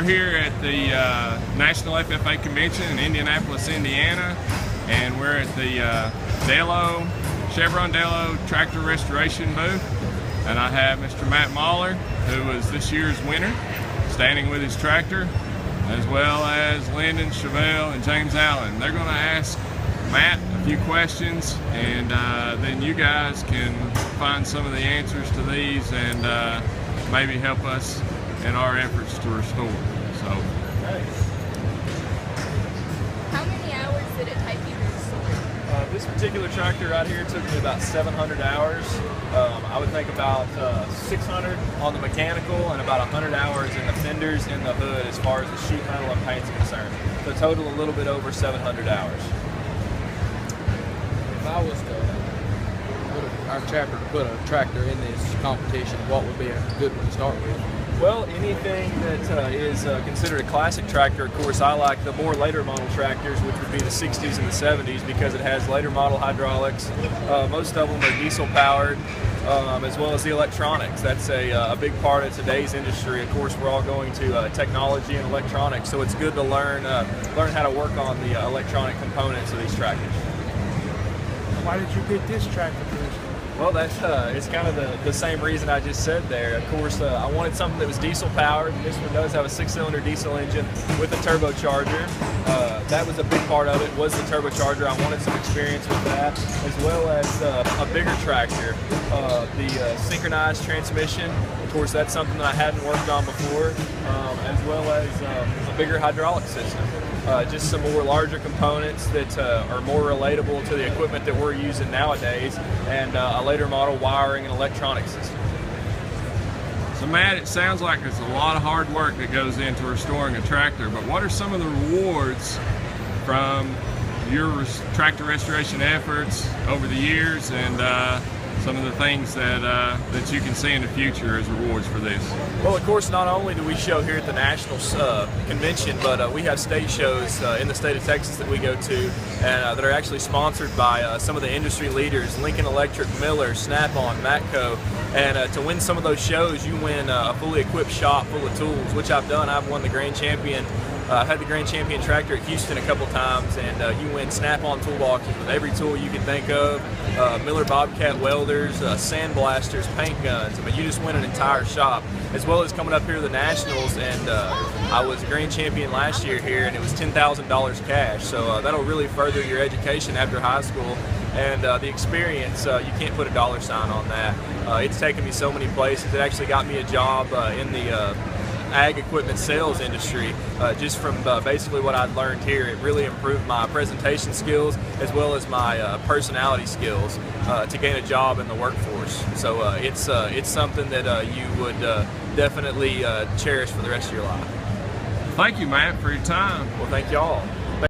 here at the National FFA Convention in Indianapolis, Indiana, and we're at the Chevron Delo Tractor Restoration booth, and I have Mr. Mahler, who was this year's winner, standing with his tractor, as well as Lyndon, Chevelle, and James Allen. They're going to ask Matt a few questions, and then you guys can find some of the answers to these and maybe help us in our efforts to restore. So, how many hours did it take you to restore? This particular tractor right here took me about 700 hours. I would think about 600 on the mechanical and about 100 hours in the fenders and the hood as far as the sheet metal and paint's concerned. So total a little bit over 700 hours. If I was to put our chapter to put a tractor in this competition, what would be a good one to start with? Well, anything that is considered a classic tractor. Of course, I like the more later model tractors, which would be the 60s and the 70s, because it has later model hydraulics. Most of them are diesel powered, as well as the electronics. That's a big part of today's industry. Of course, we're all going to technology and electronics, so it's good to learn how to work on the electronic components of these tractors. Why did you pick this tractor for this? Well, that's it's kind of the same reason I just said there. Of course, I wanted something that was diesel powered. This one does have a 6-cylinder diesel engine with a turbocharger. That was a big part of it, was the turbocharger. I wanted some experience with that, as well as a bigger tractor. The synchronized transmission, of course, that's something that I hadn't worked on before, as well as a bigger hydraulic system. Just some more larger components that are more relatable to the equipment that we're using nowadays, and a later model wiring and electronic system. So Matt, it sounds like there's a lot of hard work that goes into restoring a tractor, but what are some of the rewards from your tractor restoration efforts over the years, and some of the things that you can see in the future as rewards for this? Well, of course, not only do we show here at the National Convention, but we have state shows in the state of Texas that we go to, and that are actually sponsored by some of the industry leaders, Lincoln Electric, Miller, Snap-on, Matco. And to win some of those shows, you win a fully equipped shop full of tools, which I've done. I've won the Grand Champion. I've had the Grand Champion tractor at Houston a couple times, and you win Snap-on toolboxes with every tool you can think of, Miller Bobcat welders, sandblasters, paint guns. I mean, you just win an entire shop, as well as coming up here to the Nationals, and I was Grand Champion last year here, and it was $10,000 cash, so that'll really further your education after high school. And the experience, you can't put a dollar sign on that. It's taken me so many places. It actually got me a job in the ag equipment sales industry, just from basically what I'd learned here. It really improved my presentation skills as well as my personality skills to gain a job in the workforce. So it's something that you would definitely cherish for the rest of your life. Thank you, Matt, for your time. Well, thank y'all.